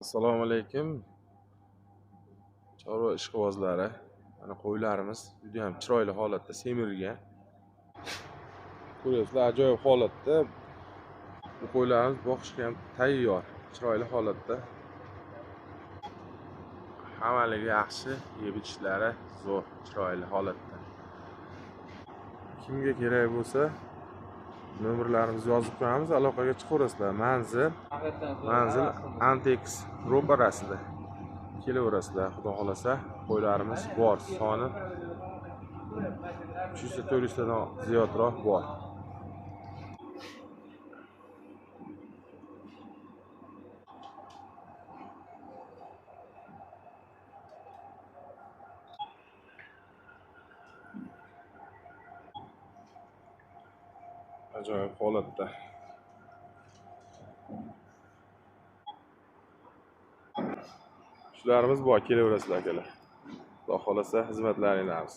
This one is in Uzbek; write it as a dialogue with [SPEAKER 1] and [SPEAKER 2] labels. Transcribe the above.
[SPEAKER 1] Assalomu alaykum. Chorva ishqibozlari. Mana qo'ylarimiz juda ham chiroyli holatda semirgan. Ko'ryapsizlar, ajoyib holatda. Bu qo'ylarimiz boqishga ham tayyor, chiroyli holatda. Hammaligi yaxshi, yeb ichishlari zo'r, chiroyli holatda. Kimga kerak bo'lsa, nomerlarimizni yozib qo'yamiz, aloqaga chiqaverasizlar. Manzil Antex ro'parasida. Kelaverasizlar, xudo xolasa. Qo'ylarimiz bor, soni 300-400 tadan ziyodroq bor. Ajoyib holatda. Shularimiz bor, kelaverasizlar akalar. Xudo xolasa xizmatlaringlarimiz.